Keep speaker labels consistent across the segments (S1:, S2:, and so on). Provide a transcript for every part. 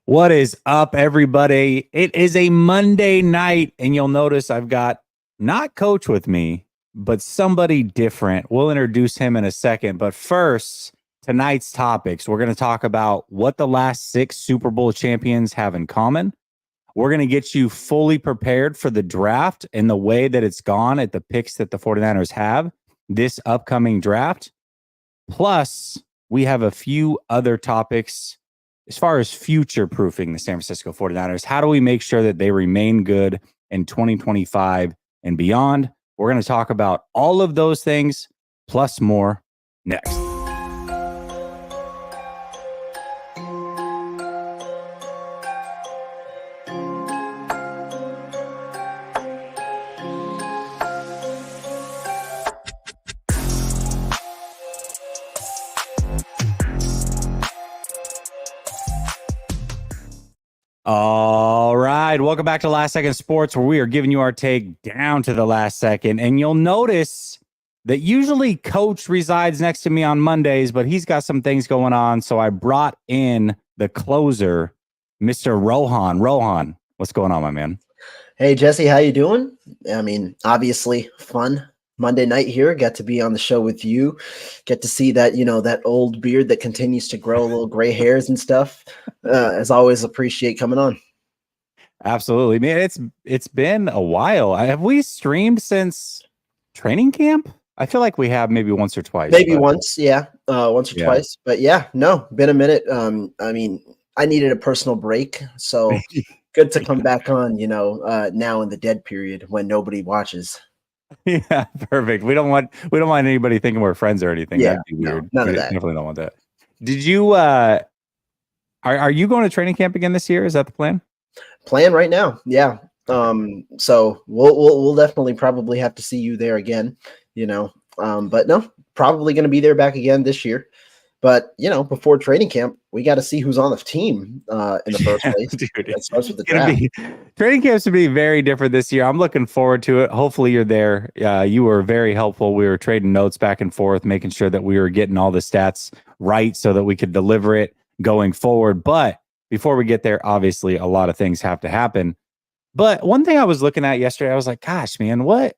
S1: What is up, everybody? It is a Monday night, and you'll notice I've got not Coach with me, but somebody different. We'll introduce him in a second. But first, tonight's topics. We're going to talk about what the last 6 Super Bowl champions have in common. We're going to get you fully prepared for the draft and the way that it's gone at the picks that the 49ers have this upcoming draft. Plus, we have a few other topics as far as future proofing the San Francisco 49ers. How do we make sure that they remain good in 2025 and beyond? We're going to talk about all of those things plus more next. All right. Welcome back to Last Second Sports, where we are giving you our take down to the last second. And you'll notice that usually Coach resides next to me on Mondays, but he's got some things going on. So I brought in the closer, Mr. Rohan. Rohan, what's going on, my man?
S2: Hey, Jessie, how you doing? I mean, obviously fun Monday night here. Got to be on the show with you. Get to see that, that old beard that continues to grow, little gray hairs and stuff. As always, appreciate coming on.
S1: Absolutely, man. It's been a while. Have we streamed since training camp? I feel like we have maybe once or twice.
S2: Maybe once, yeah. Once or twice. But yeah, no, been a minute. I mean, I needed a personal break, so good to come back on, now in the dead period when nobody watches.
S1: Yeah, perfect. We don't want anybody thinking we're friends or anything.
S2: Yeah,
S1: that'd be weird.
S2: None of that.
S1: Definitely don't want that. Did you are you going to training camp again this year? Is that the plan?
S2: Plan right now, yeah. So we'll definitely probably have to see you there again, but no, probably going to be there back again this year. But before training camp, we got to see who's on the team in the first place.
S1: Dude,
S2: that starts with the draft.
S1: Training camps to be very different this year. I'm looking forward to it. Hopefully you're there. You were very helpful. We were trading notes back and forth, making sure that we were getting all the stats right so that we could deliver it going forward. But before we get there, obviously a lot of things have to happen. But one thing I was looking at yesterday, I was like, gosh, man, what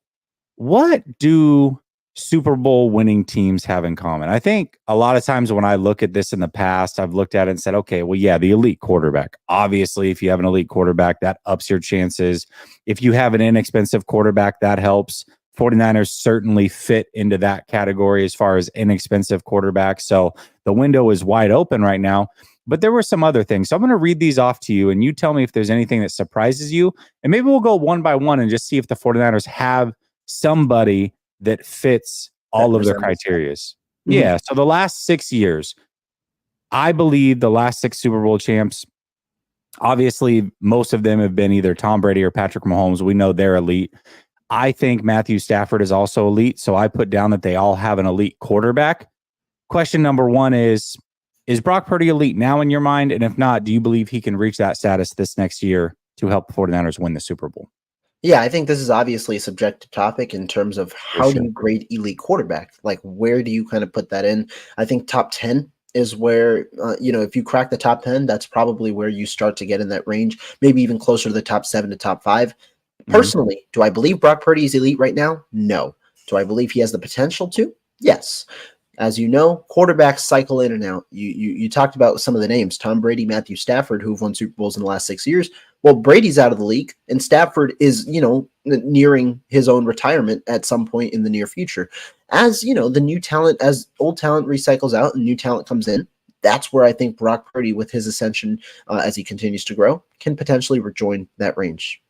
S1: do Super Bowl winning teams have in common? I think a lot of times when I look at this in the past, I've looked at it and said, okay, well, yeah, the elite quarterback. Obviously, if you have an elite quarterback, that ups your chances. If you have an inexpensive quarterback, that helps. 49ers certainly fit into that category as far as inexpensive quarterbacks. So the window is wide open right now. But there were some other things. So I'm going to read these off to you, and you tell me if there's anything that surprises you. And maybe we'll go one by one and just see if the 49ers have somebody that fits all of their criterias. Mm-hmm. Yeah. So the last 6 years, I believe the last 6 Super Bowl champs, obviously most of them have been either Tom Brady or Patrick Mahomes. We know they're elite. I think Matthew Stafford is also elite. So I put down that they all have an elite quarterback. Question number one is Brock Purdy elite now in your mind? And if not, do you believe he can reach that status this next year to help the 49ers win the Super Bowl?
S2: Yeah, I think this is obviously a subjective topic in terms of how do you grade elite quarterback? Like, where do you kind of put that in? I think top 10 is where, if you crack the top 10, that's probably where you start to get in that range, maybe even closer to the top 7 to top 5. Personally, do I believe Brock Purdy is elite right now? No. Do I believe he has the potential to? Yes. As you know, quarterbacks cycle in and out. You talked about some of the names, Tom Brady, Matthew Stafford, who've won Super Bowls in the last 6 years. Well, Brady's out of the league, and Stafford is, nearing his own retirement at some point in the near future. As, the new talent, as old talent recycles out and new talent comes in, that's where I think Brock Purdy, with his ascension as he continues to grow, can potentially rejoin that range.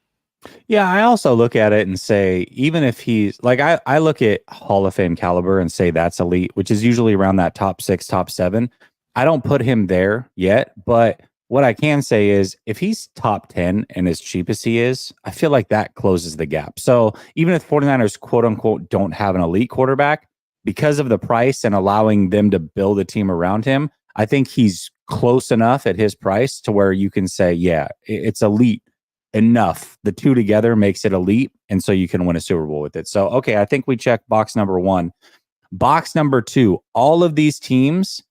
S1: Yeah, I also look at it and say, even if he's like, I look at Hall of Fame caliber and say that's elite, which is usually around that top 6, top 7. I don't put him there yet, but what I can say is if he's top 10 and as cheap as he is, I feel like that closes the gap. So even if 49ers, quote unquote, don't have an elite quarterback, because of the price and allowing them to build a team around him, I think he's close enough at his price to where you can say, yeah, it's elite enough. The two together makes it elite. And so you can win a Super Bowl with it. So, okay, I think we checked box number 1. Box number 2, all of these teams,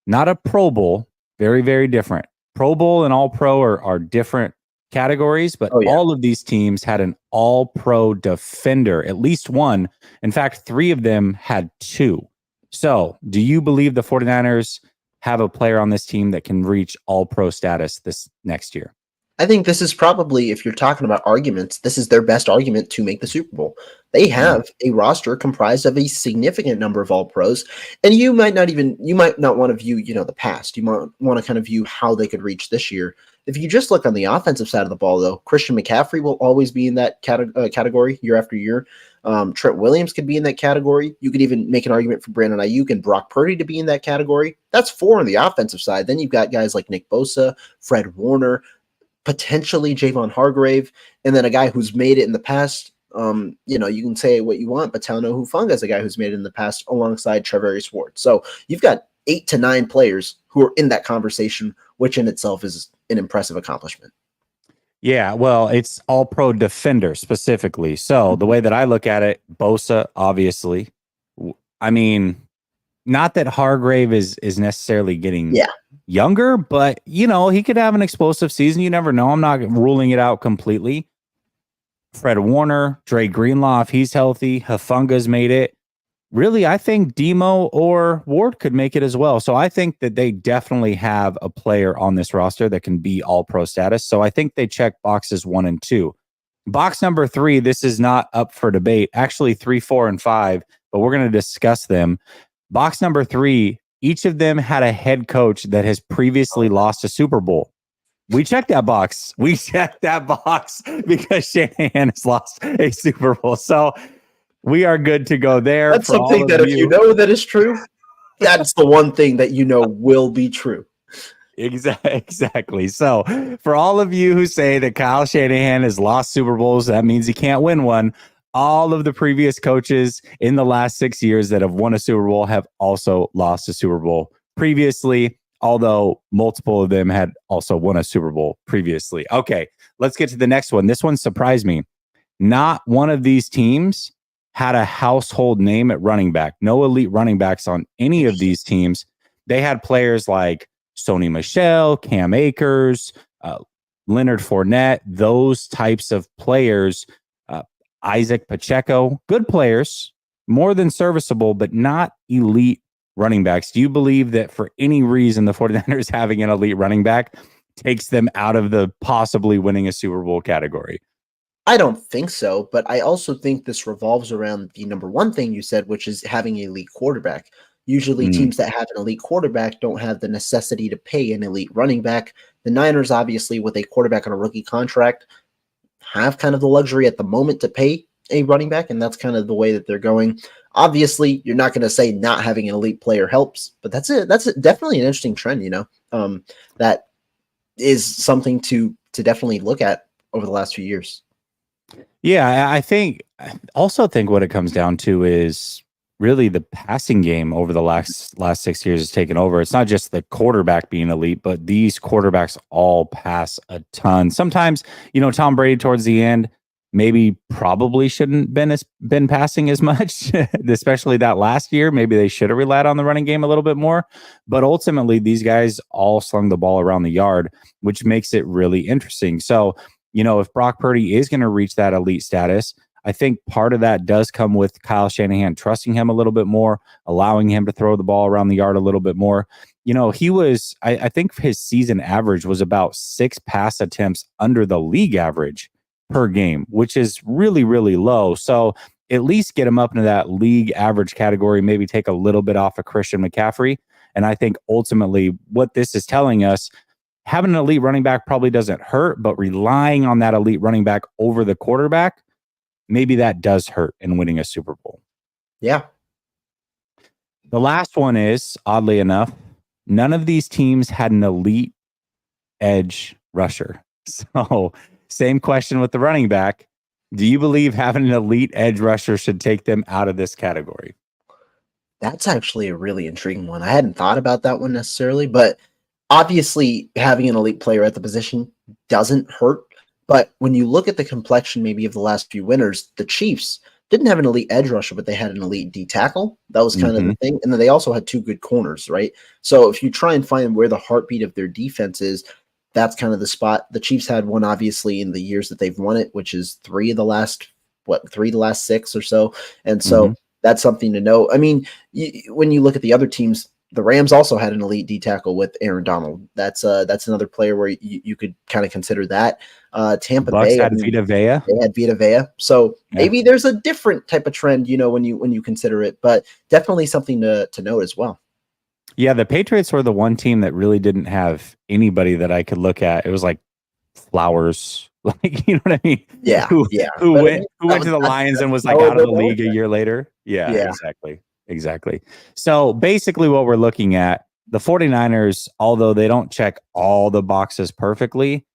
S1: not a Pro Bowl, very, very different. Pro Bowl and All Pro are different categories, but
S2: Oh, yeah.
S1: all of these teams had an All Pro defender, at least one. In fact, 3 of them had 2. So, do you believe the 49ers have a player on this team that can reach All Pro status this next year?
S2: I think this is probably, if you're talking about arguments, this is their best argument to make the Super Bowl. They have a roster comprised of a significant number of all pros, and you might not want to view, the past. You might want to kind of view how they could reach this year. If you just look on the offensive side of the ball, though, Christian McCaffrey will always be in that category year after year. Trent Williams could be in that category. You could even make an argument for Brandon Ayuk and Brock Purdy to be in that category. That's 4 on the offensive side. Then you've got guys like Nick Bosa, Fred Warner, potentially Javon Hargrave, and then a guy who's made it in the past. You can say what you want, but Tauno Hufanga is a guy who's made it in the past alongside Trevarius Ward. So you've got 8 to 9 players who are in that conversation, which in itself is an impressive accomplishment.
S1: Yeah, well, it's All Pro defender specifically. So the way that I look at it, Bosa, obviously. I mean, not that Hargrave is necessarily getting younger, but he could have an explosive season. You never know. I'm not ruling it out completely. Fred Warner, Dre Greenlaw, if he's healthy, Hufanga's made it. Really, I think Demo or Ward could make it as well. So I think that they definitely have a player on this roster that can be all pro status. So I think they check boxes 1 and 2. Box number 3, this is not up for debate. Actually, 3, 4, and 5, but we're going to discuss them. Box number 3, each of them had a head coach that has previously lost a Super Bowl. We checked that box. We checked that box because Shanahan has lost a Super Bowl. So we are good to go there.
S2: That's something that if you know that is true, that's the one thing that will be true.
S1: Exactly. So for all of you who say that Kyle Shanahan has lost Super Bowls, that means he can't win one. All of the previous coaches in the last 6 years that have won a Super Bowl have also lost a Super Bowl previously, although multiple of them had also won a Super Bowl previously. Okay, let's get to the next one. This one surprised me. Not one of these teams had a household name at running back. No elite running backs on any of these teams. They had players like Sony Michel, Cam Akers, Leonard Fournette, those types of players, Isaac Pacheco, good players, more than serviceable, but not elite running backs. Do you believe that for any reason the 49ers having an elite running back takes them out of the possibly winning a Super Bowl category?
S2: I don't think so, but I also think this revolves around the number one thing you said, which is having an elite quarterback. Usually teams that have an elite quarterback don't have the necessity to pay an elite running back. The Niners, obviously, with a quarterback on a rookie contract, have kind of the luxury at the moment to pay a running back, and that's kind of the way that they're going. Obviously, you're not going to say not having an elite player helps, but that's it. That's definitely an interesting trend, that is something to definitely look at over the last few years.
S1: Yeah, I also think what it comes down to is really the passing game over the last 6 years has taken over. It's not just the quarterback being elite, but these quarterbacks all pass a ton. Sometimes, Tom Brady towards the end maybe probably shouldn't been passing as much, especially that last year. Maybe they should have relied on the running game a little bit more. But ultimately, these guys all slung the ball around the yard, which makes it really interesting. So, if Brock Purdy is going to reach that elite status, I think part of that does come with Kyle Shanahan trusting him a little bit more, allowing him to throw the ball around the yard a little bit more. He was, I think his season average was about 6 pass attempts under the league average per game, which is really, really low. So at least get him up into that league average category, maybe take a little bit off of Christian McCaffrey. And I think ultimately what this is telling us, having an elite running back probably doesn't hurt, but relying on that elite running back over the quarterback, maybe that does hurt in winning a Super Bowl.
S2: Yeah.
S1: The last one is, oddly enough, none of these teams had an elite edge rusher. So same question with the running back. Do you believe having an elite edge rusher should take them out of this category?
S2: That's actually a really intriguing one. I hadn't thought about that one necessarily, but obviously having an elite player at the position doesn't hurt. But when you look at the complexion maybe of the last few winners, the Chiefs didn't have an elite edge rusher, but they had an elite D tackle. That was kind of the thing. And then they also had 2 good corners, right? So if you try and find where the heartbeat of their defense is, that's kind of the spot. The Chiefs had one obviously in the years that they've won it, which is three of the last 6 or so. And so that's something to know. I mean, when you look at the other teams, the Rams also had an elite D tackle with Aaron Donald. That's another player where you could kind of consider that. Tampa
S1: Bucks
S2: Bay
S1: had Vita Vea.
S2: They had Vita Vea. So maybe there's a different type of trend, when you consider it, but definitely something to note as well.
S1: Yeah, the Patriots were the one team that really didn't have anybody that I could look at. It was like Flowers, like, you know what I mean?
S2: Yeah,
S1: Who went to the Lions and was like out of the league a year later. Yeah, exactly. So basically what we're looking at, the 49ers, although they don't check all the boxes perfectly,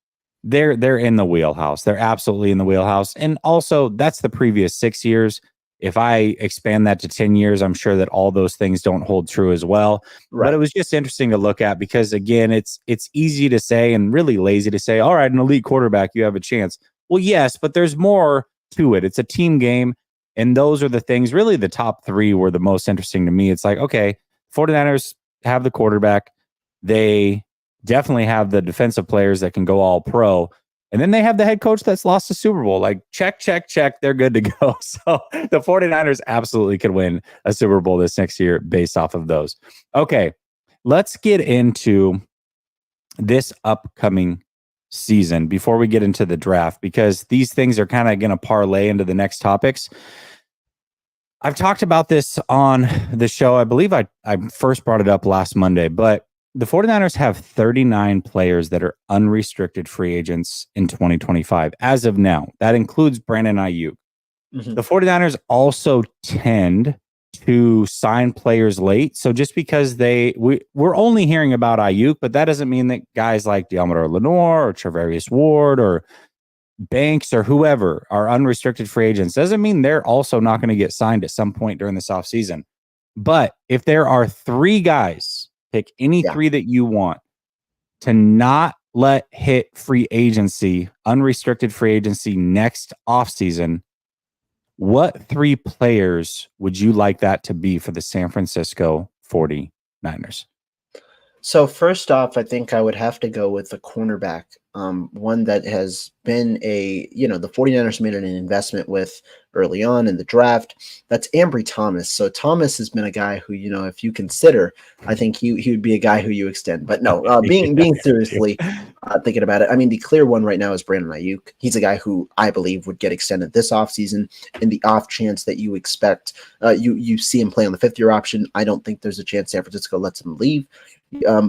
S1: they're in the wheelhouse. They're absolutely in the wheelhouse. And also that's the previous 6 years. If I expand that to 10 years, I'm sure that all those things don't hold true as well. Right. But it was just interesting to look at because, again, it's easy to say and really lazy to say, all right, an elite quarterback, you have a chance. Well, yes, but there's more to it. It's a team game. And those are the things, really the top three were the most interesting to me. It's like, okay, 49ers have the quarterback. They definitely have the defensive players that can go all pro. And then they have the head coach that's lost the Super Bowl. Like, check. They're good to go. So the 49ers absolutely could win a Super Bowl this next year based off of those. Okay, let's get into this upcoming season before we get into the draft, because these things are kind of going to parlay into the next topics. I've talked about this on the show. I believe I first brought it up last Monday, but the 49ers have 39 players that are unrestricted free agents in 2025 as of now. That includes Brandon Ayuk. The 49ers also tend to sign players late. So just because we're only hearing about Ayuk, but that doesn't mean that guys like Deommodore Lenoir or Travarius Ward or Banks or whoever are unrestricted free agents. Doesn't mean they're also not going to get signed at some point during this offseason. But if there are three guys, pick any three that you want to not let hit free agency, unrestricted free agency next offseason, what three players would you like that to be for the San Francisco 49ers?
S2: So first off, I think I would have to go with the cornerback, one that has been the 49ers made an investment with early on in the draft. That's Ambry Thomas. So Thomas has been a guy who, if you consider, I think he would be a guy who you extend. But no, being seriously thinking about it, I mean, the clear one right now is Brandon Ayuk. He's a guy who I believe would get extended this offseason. In the off chance that you expect you see him play on the 5th-year option, I don't think there's a chance San Francisco lets him leave.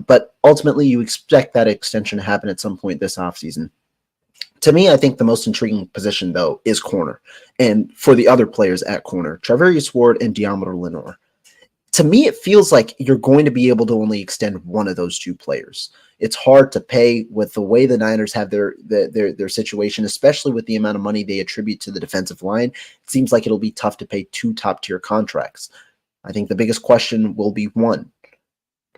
S2: But ultimately, you expect that extension to happen at some point this offseason. To me, I think the most intriguing position, though, is corner. And for the other players at corner, Travarius Ward and Deommodore Lenoir. To me, it feels like you're going to be able to only extend one of those two players. It's hard to pay with the way the Niners have their situation, especially with the amount of money they attribute to the defensive line. It seems like it'll be tough to pay two top-tier contracts. I think the biggest question will be one.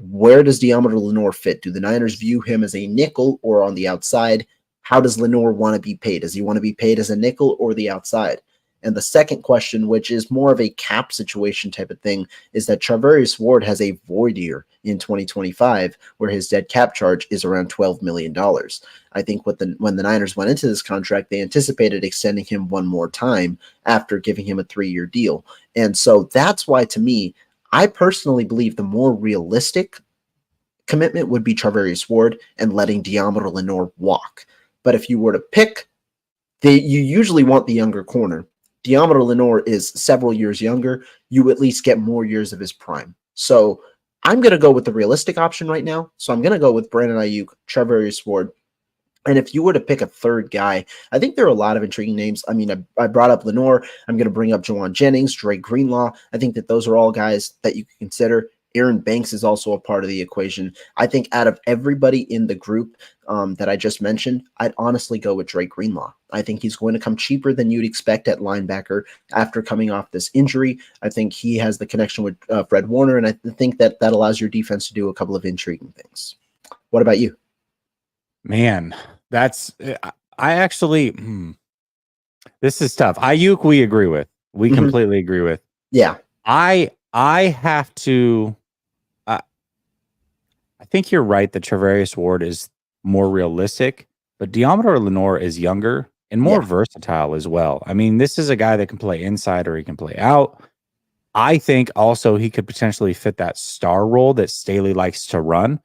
S2: Where does Deommodore Lenoir fit? Do the Niners view him as a nickel or on the outside? How does Lenoir want to be paid? Does he want to be paid as a nickel or the outside? And the second question, which is more of a cap situation type of thing, is that Travarius Ward has a void year in 2025 where his dead cap charge is around $12 million. I think when the Niners went into this contract, they anticipated extending him one more time after giving him a 3-year deal. And so that's why, to me, I personally believe the more realistic commitment would be Travarius Ward and letting Deommodore Lenoir walk. But if you were to pick, you usually want the younger corner. Deommodore Lenoir is several years younger. You at least get more years of his prime. So I'm going to go with the realistic option right now. So I'm going to go with Brandon Ayuk, Travarius Ward. And if you were to pick a third guy, I think there are a lot of intriguing names. I mean, I brought up Lenoir. I'm going to bring up Jawan Jennings, Dre Greenlaw. I think that those are all guys that you can consider. Aaron Banks is also a part of the equation. I think out of everybody in the group that I just mentioned, I'd honestly go with Dre Greenlaw. I think he's going to come cheaper than you'd expect at linebacker after coming off this injury. I think he has the connection with Fred Warner, and I think that allows your defense to do a couple of intriguing things. What about you?
S1: Man, I actually, this is tough. Ayuk, we agree with. We completely agree with.
S2: Yeah.
S1: I have to, I think you're right that Travarius Ward is more realistic. But Diamador Lenore is younger and more
S2: Yeah.
S1: versatile as well. I mean, this is a guy that can play inside or he can play out. I think also he could potentially fit that star role that Staley likes to run,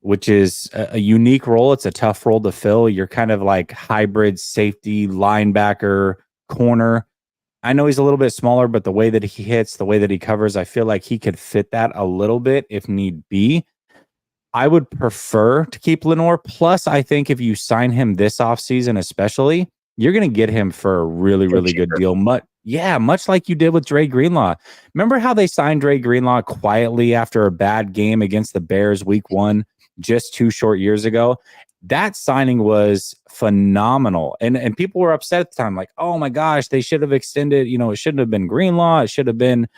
S1: which is a unique role. It's a tough role to fill. You're kind of like hybrid safety, linebacker, corner. I know he's a little bit smaller, but the way that he hits, the way that he covers, I feel like he could fit that a little bit if need be. I would prefer to keep Lenore. Plus, I think if you sign him this offseason, especially, you're going to get him for a really,
S2: For
S1: really good
S2: cheaper.
S1: deal. Much like you did with Dre Greenlaw. Remember how they signed Dre Greenlaw quietly after a bad game against the Bears week 1 just 2 short years ago? That signing was phenomenal. And people were upset at the time, like, oh my gosh, they should have extended, it shouldn't have been Greenlaw. It should have been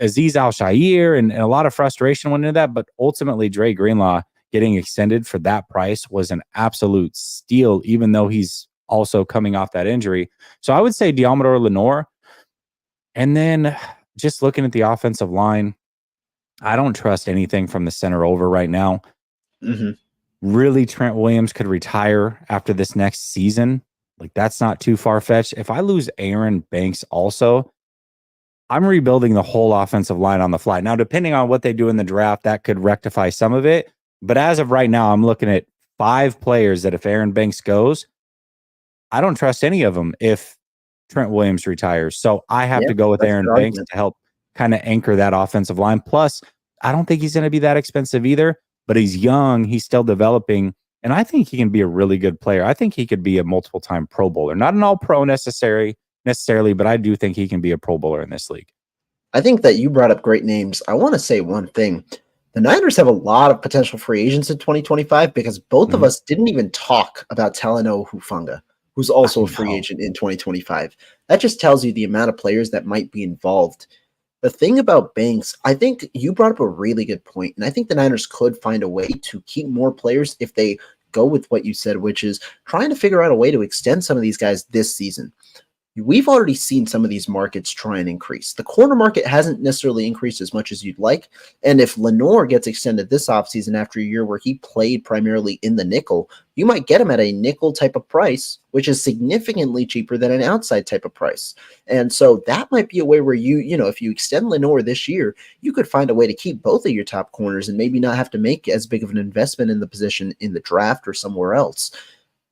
S1: Aziz Al-Shaair, and a lot of frustration went into that. But ultimately, Dre Greenlaw getting extended for that price was an absolute steal, even though he's also coming off that injury. So I would say Diamador Lenore. And then just looking at the offensive line, I don't trust anything from the center over right now.
S2: Mm-hmm.
S1: Really, Trent Williams could retire after this next season. Like, that's not too far-fetched. If I lose Aaron Banks also, I'm rebuilding the whole offensive line on the fly. Now, depending on what they do in the draft, that could rectify some of it. But as of right now, I'm looking at 5 players that if Aaron Banks goes, I don't trust any of them if Trent Williams retires. So I have
S2: Yeah,
S1: to go with
S2: that's a
S1: Aaron
S2: good
S1: Banks
S2: argument.
S1: to help kind of anchor that offensive line. Plus, I don't think he's going to be that expensive either, but he's young. He's still developing. And I think he can be a really good player. I think he could be a multiple-time Pro Bowler. Not an all-pro necessarily, but I do think he can be a Pro Bowler in this league.
S2: I think that you brought up great names. I want to say one thing. The Niners have a lot of potential free agents in 2025 because both of
S1: Mhm.
S2: us didn't even talk about Talanoa Hufanga, who's
S1: I
S2: also a free
S1: know.
S2: agent in 2025. That just tells you the amount of players that might be involved. The thing about Banks, I think you brought up a really good point, and I think the Niners could find a way to keep more players if they go with what you said, which is trying to figure out a way to extend some of these guys this season. We've already seen some of these markets try and increase. The corner market hasn't necessarily increased as much as you'd like. And if Lenore gets extended this offseason after a year where he played primarily in the nickel, you might get him at a nickel type of price, which is significantly cheaper than an outside type of price. And so that might be a way where if you extend Lenore this year, you could find a way to keep both of your top corners and maybe not have to make as big of an investment in the position in the draft or somewhere else.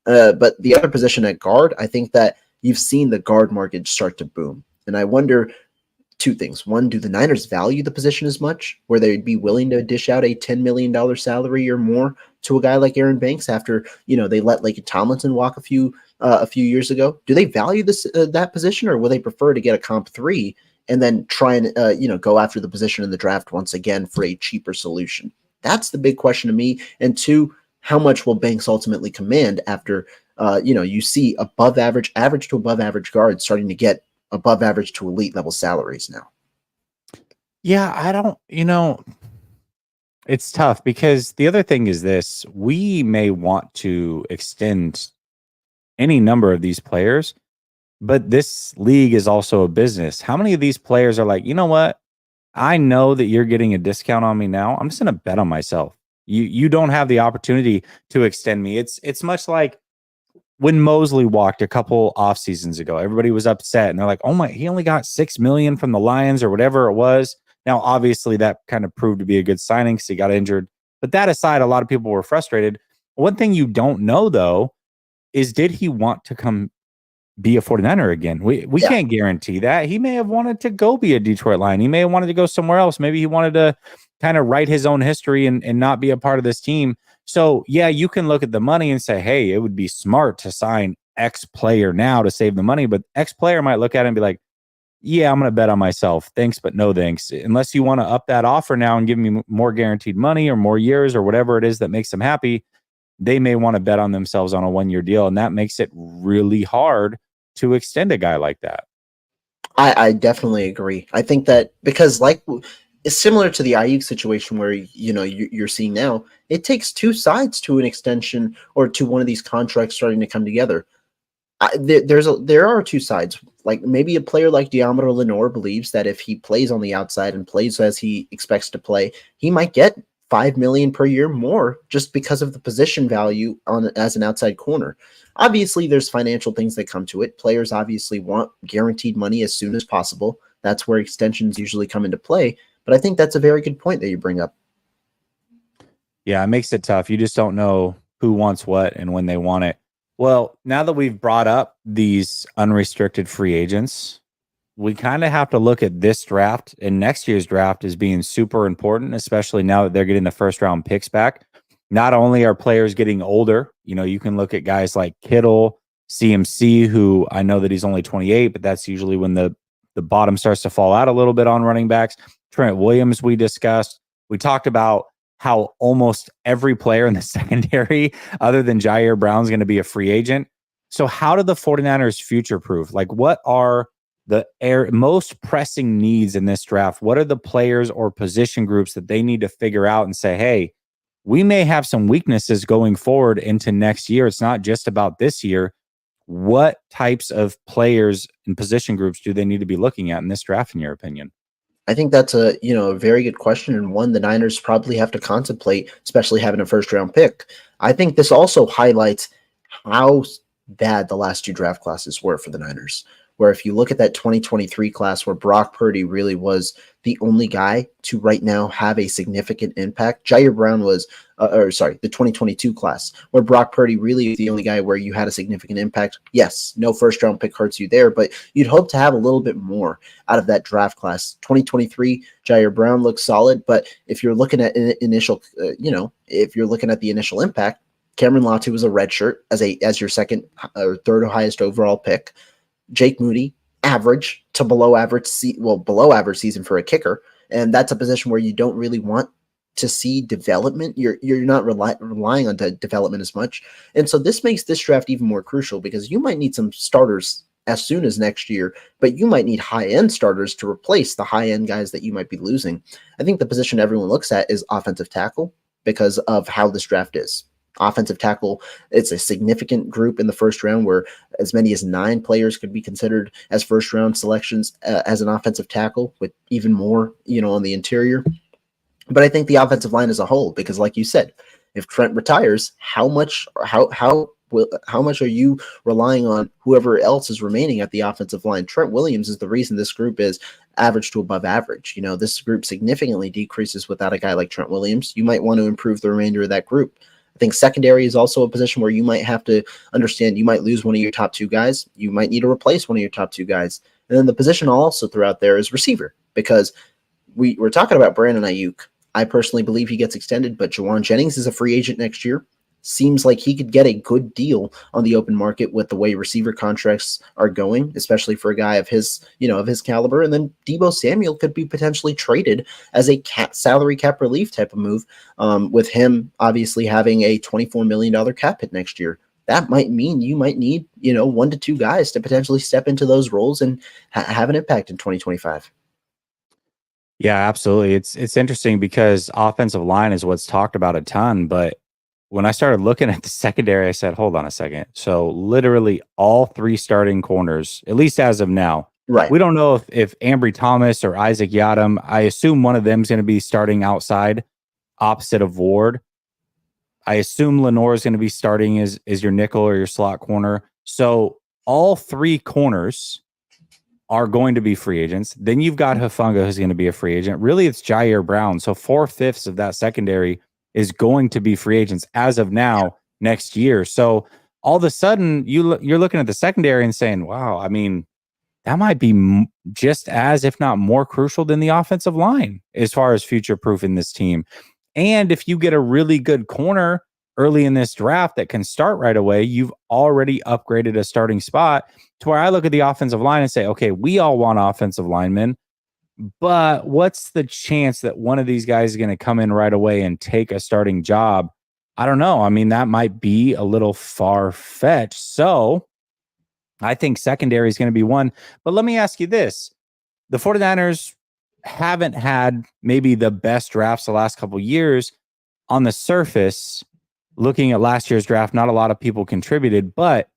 S2: But the other position at guard, I think that you've seen the guard market start to boom. And I wonder 2 things. One, do the Niners value the position as much where they'd be willing to dish out a $10 million salary or more to a guy like Aaron Banks after, they let Laken Tomlinson walk a few years ago? Do they value that position, or will they prefer to get a comp 3 and then try and, go after the position in the draft once again for a cheaper solution? That's the big question to me. And 2, how much will Banks ultimately command after, you see average to above average guards starting to get above average to elite level salaries now?
S1: Yeah, I don't, it's tough because the other thing is this: we may want to extend any number of these players, but this league is also a business. How many of these players are like, you know what? I know that you're getting a discount on me now. I'm just going to bet on myself. You don't have the opportunity to extend me. It's much like when Mosley walked a couple off seasons ago. Everybody was upset and they're like, "Oh my, he only got 6 million from the Lions or whatever it was." Now, obviously, that kind of proved to be a good signing because he got injured. But that aside, a lot of people were frustrated. One thing you don't know though is, did he want to come be a 49er again? We
S2: Yeah.
S1: can't guarantee that. He may have wanted to go be a Detroit Lion. He may have wanted to go somewhere else. Maybe he wanted to kind of write his own history and not be a part of this team. So, yeah, you can look at the money and say, hey, it would be smart to sign X player now to save the money. But X player might look at it and be like, yeah, I'm going to bet on myself. Thanks, but no thanks. Unless you want to up that offer now and give me more guaranteed money or more years or whatever it is that makes them happy, they may want to bet on themselves on a 1-year deal. And that makes it really hard to extend a guy like that.
S2: I definitely agree. I think that because it's similar to the Ayuk situation where you're seeing now, it takes 2 sides to an extension or to one of these contracts starting to come together. There are 2 sides. Like maybe a player like Diamador Lenore believes that if he plays on the outside and plays as he expects to play, he might get $5 million per year more just because of the position value on as an outside corner. Obviously, there's financial things that come to it. Players obviously want guaranteed money as soon as possible. That's where extensions usually come into play. But I think that's a very good point that you bring up.
S1: Yeah, it makes it tough. You just don't know who wants what and when they want it. Well, now that we've brought up these unrestricted free agents, we kind of have to look at this draft and next year's draft as being super important, especially now that they're getting the first round picks back. Not only are players getting older, you can look at guys like Kittle, CMC, who I know that he's only 28, but that's usually when the bottom starts to fall out a little bit on running backs. Trent Williams, we discussed. We talked about how almost every player in the secondary, other than Jair Brown, is going to be a free agent. So how do the 49ers future-proof? Like, what are the most pressing needs in this draft? What are the players or position groups that they need to figure out and say, hey, we may have some weaknesses going forward into next year. It's not just about this year. What types of players and position groups do they need to be looking at in this draft, in your opinion?
S2: I think that's a very good question, and one the Niners probably have to contemplate, especially having a first round pick. I think this also highlights how bad the last two draft classes were for the Niners. Where if you look at that 2023 class where Brock Purdy really was the only guy to right now have a significant impact. Jair Brown was, the 2022 class where Brock Purdy really is the only guy where you had a significant impact. Yes, no first round pick hurts you there, but you'd hope to have a little bit more out of that draft class. 2023, Jair Brown looks solid, but if you're looking at initial, if you're looking at the initial impact, Cameron Latu was a redshirt as your second or third highest overall pick. Jake Moody, average to below average, below average season for a kicker, and that's a position where you don't really want to see development. You're not relying on development as much, and so this makes this draft even more crucial because you might need some starters as soon as next year, but you might need high-end starters to replace the high-end guys that you might be losing. I think the position everyone looks at is offensive tackle because of how this draft is. Offensive tackle, it's a significant group in the first round where as many as 9 players could be considered as first round selections as an offensive tackle, with even more, on the interior. But I think the offensive line as a whole, because like you said, if Trent retires, how much are you relying on whoever else is remaining at the offensive line? Trent Williams is the reason this group is average to above average. This group significantly decreases without a guy like Trent Williams. You might want to improve the remainder of that group. I think secondary is also a position where you might have to understand you might lose one of your top 2 guys. You might need to replace one of your top 2 guys. And then the position I'll also throw out there is receiver, because we're talking about Brandon Ayuk. I personally believe he gets extended, but Jawan Jennings is a free agent next year. Seems like he could get a good deal on the open market with the way receiver contracts are going, especially for a guy of his caliber. And then Deebo Samuel could be potentially traded as a salary cap relief type of move, with him obviously having a $24 million cap hit next year. That might mean you might need, 1 to 2 guys to potentially step into those roles and have an impact in 2025.
S1: Yeah, absolutely. It's interesting because offensive line is what's talked about a ton, but when I started looking at the secondary, I said, hold on a second. So literally all 3 starting corners, at least as of now,
S2: right?
S1: We don't know if Ambry Thomas or Isaac Yadam, I assume one of them is going to be starting outside opposite of Ward. I assume Lenore is going to be starting as your nickel or your slot corner. So all 3 corners are going to be free agents. Then you've got Hufanga, who's going to be a free agent. Really, it's Jair Brown. So 4/5 of that secondary is going to be free agents as of now next year. So all of a sudden, you're looking at the secondary and saying, wow, I mean, that might be just as, if not more crucial than the offensive line as far as future-proofing this team. And if you get a really good corner early in this draft that can start right away, you've already upgraded a starting spot to where I look at the offensive line and say, okay, we all want offensive linemen, but what's the chance that one of these guys is going to come in right away and take a starting job? I don't know. I mean, that might be a little far-fetched. So I think secondary is going to be one. But let me ask you this. The 49ers haven't had maybe the best drafts the last couple of years. On the surface, looking at last year's draft, not a lot of people contributed, but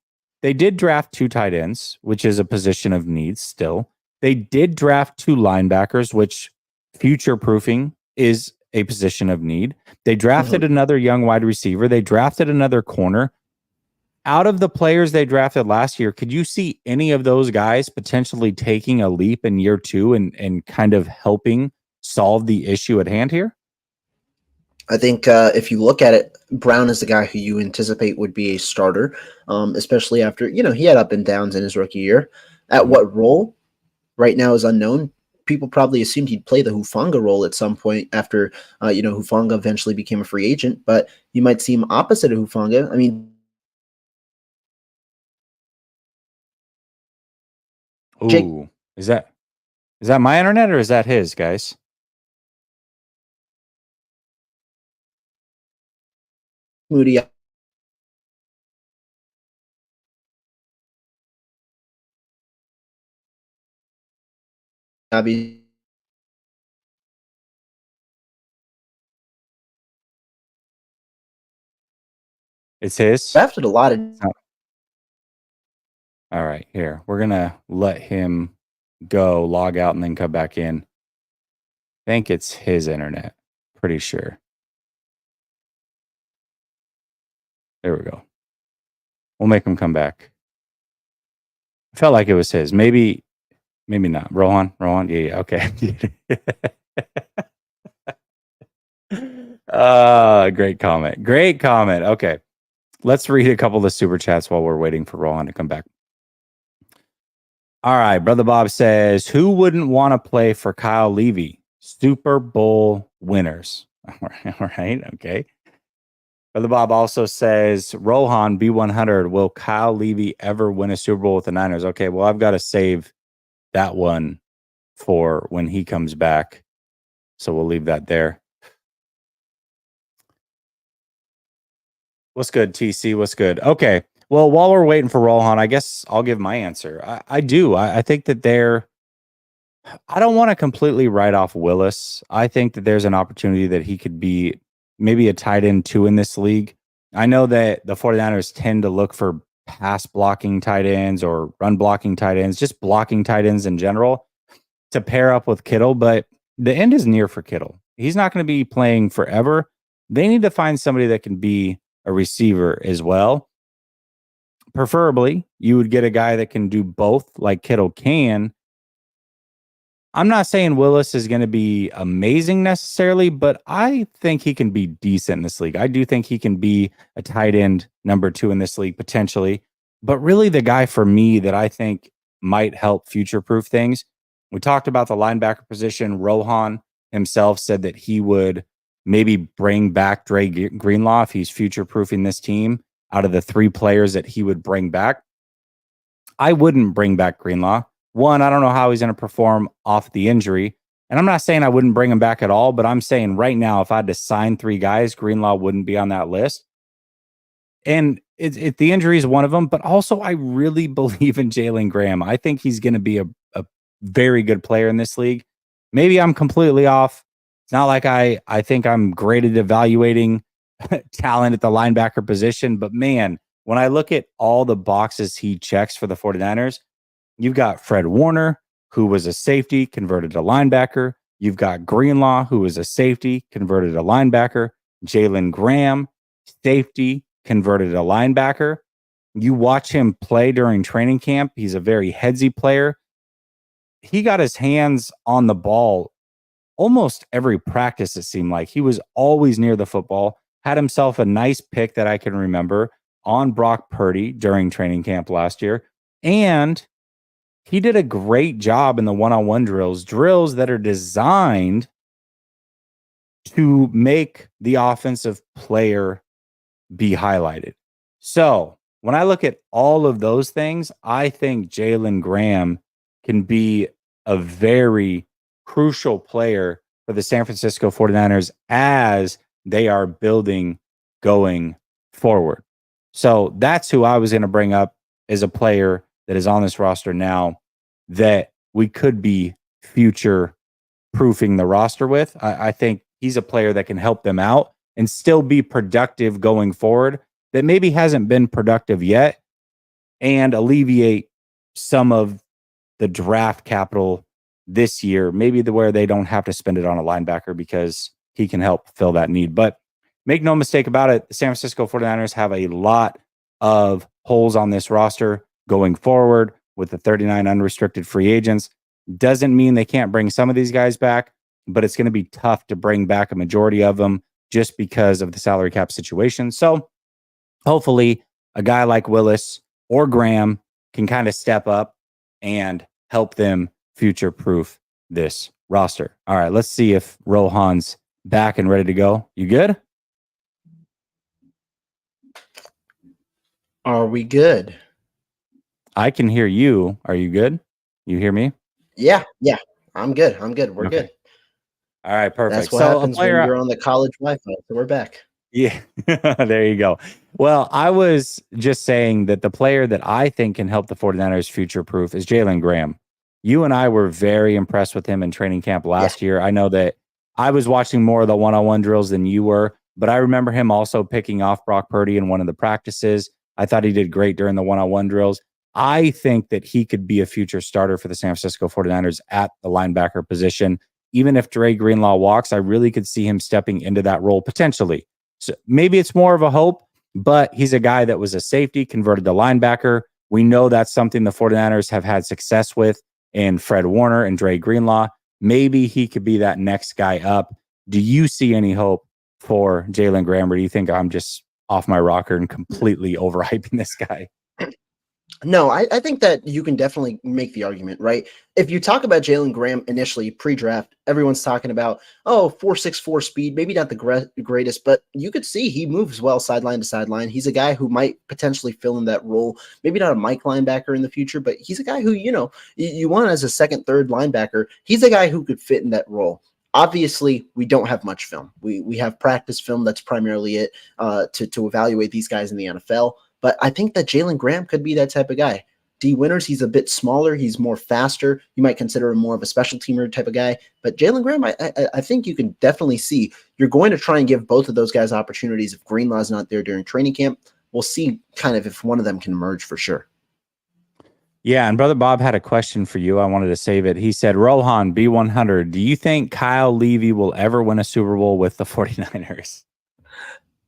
S1: they did draft 2 tight ends, which is a position of need still. They did draft 2 linebackers, which future-proofing is a position of need. They drafted another young wide receiver. They drafted another corner. Out of the players they drafted last year, could you see any of those guys potentially taking a leap in year 2 and kind of helping solve the issue at hand here?
S2: I think if you look at it, Brown is the guy who you anticipate would be a starter, especially after, he had up and downs in his rookie year. At what role right now is unknown. People probably assumed he'd play the Hufanga role at some point after, Hufanga eventually became a free agent, but you might see him opposite of Hufanga. I mean, Jake
S1: Ooh, is that my internet or is that his, guys?
S2: Moody, obviously,
S1: It's his?
S2: drafted a lot of.
S1: All right, here. We're going to let him go, log out, and then come back in. I think it's his internet. Pretty sure. There we go. We'll make him come back. I felt like it was his. Maybe not. Rohan? Yeah, okay. Great comment. Okay. Let's read a couple of the super chats while we're waiting for Rohan to come back. All right. Brother Bob says, who wouldn't want to play for Kyle Levy? Super Bowl winners. All right. Okay. Brother Bob also says, Rohan B100, will Kyle Levy ever win a Super Bowl with the Niners? Okay, well, I've got to save that one for when he comes back. So we'll leave that there. What's good, TC? What's good? Okay. Well, while we're waiting for Rohan, I guess I'll give my answer. I do. I think that I don't want to completely write off Willis. I think that there's an opportunity that he could be maybe a tight end 2 in this league. I know that the 49ers tend to look for pass blocking tight ends or run blocking tight ends, just blocking tight ends in general to pair up with Kittle, but the end is near for Kittle. He's not going to be playing forever. They need to find somebody that can be a receiver as well. Preferably, you would get a guy that can do both like Kittle can. I'm not saying Willis is going to be amazing necessarily, but I think he can be decent in this league. I do think he can be a tight end number 2 in this league potentially. But really the guy for me that I think might help future-proof things, we talked about the linebacker position. Rohan himself said that he would maybe bring back Dre Greenlaw if he's future-proofing this team out of the 3 players that he would bring back. I wouldn't bring back Greenlaw. One, I don't know how he's going to perform off the injury. And I'm not saying I wouldn't bring him back at all, but I'm saying right now, if I had to sign 3 guys, Greenlaw wouldn't be on that list. And the injury is one of them, but also I really believe in Jalen Graham. I think he's going to be a very good player in this league. Maybe I'm completely off. It's not like I think I'm great at evaluating talent at the linebacker position, but man, when I look at all the boxes he checks for the 49ers, you've got Fred Warner, who was a safety, converted to linebacker. You've got Greenlaw, who was a safety, converted to linebacker. Jalen Graham, safety, converted to linebacker. You watch him play during training camp. He's a very headsy player. He got his hands on the ball almost every practice, it seemed like. He was always near the football, had himself a nice pick that I can remember on Brock Purdy during training camp last year. And he did a great job in the one-on-one drills that are designed to make the offensive player be highlighted. So when I look at all of those things, I think Jalen Graham can be a very crucial player for the San Francisco 49ers as they are building going forward. So that's who I was going to bring up as a player that is on this roster now that we could be future proofing the roster with. I think he's a player that can help them out and still be productive going forward that maybe hasn't been productive yet and alleviate some of the draft capital this year, maybe where they don't have to spend it on a linebacker because he can help fill that need. But make no mistake about it, the San Francisco 49ers have a lot of holes on this roster going forward with the 39 unrestricted free agents. Doesn't mean they can't bring some of these guys back, but it's going to be tough to bring back a majority of them just because of the salary cap situation. So hopefully a guy like Willis or Graham can kind of step up and help them future-proof this roster. All right, let's see if Rohan's back and ready to go. You good?
S2: Are we good?
S1: I can hear you. Are you good? You hear me?
S2: Yeah. I'm good. We're
S1: Okay.
S2: good.
S1: All right, perfect.
S2: That's what
S1: So
S2: happens when you're on the college Wi-Fi. So we're back.
S1: Yeah, there you go. Well, I was just saying that the player that I think can help the 49ers future-proof is Jalen Graham. You and I were very impressed with him in training camp last year. I know that I was watching more of the one-on-one drills than you were, but I remember him also picking off Brock Purdy in one of the practices. I thought he did great during the one-on-one drills. I think that he could be a future starter for the San Francisco 49ers at the linebacker position. Even if Dre Greenlaw walks, I really could see him stepping into that role potentially. So maybe it's more of a hope, but he's a guy that was a safety, converted to linebacker. We know that's something the 49ers have had success with in Fred Warner and Dre Greenlaw. Maybe he could be that next guy up. Do you see any hope for Jalen Graham, or do you think I'm just off my rocker and completely overhyping this guy?
S2: No, I think that you can definitely make the argument, right? If you talk about Jalen Graham initially pre-draft, everyone's talking about, 4.64 speed, maybe not the greatest, but you could see he moves well sideline to sideline. He's a guy who might potentially fill in that role. Maybe not a Mike linebacker in the future, but he's a guy who, you want as a second, third linebacker. He's a guy who could fit in that role. Obviously, we don't have much film. We have practice film. That's primarily it to evaluate these guys in the NFL. But I think that Jalen Graham could be that type of guy. D. Winters, he's a bit smaller. He's more faster. You might consider him more of a special teamer type of guy. But Jalen Graham, I think you can definitely see you're going to try and give both of those guys opportunities. If Greenlaw's not there during training camp, we'll see kind of if one of them can emerge for sure.
S1: Yeah, and Brother Bob had a question for you. I wanted to save it. He said, Rohan, B100, do you think Kyle Levy will ever win a Super Bowl with the 49ers?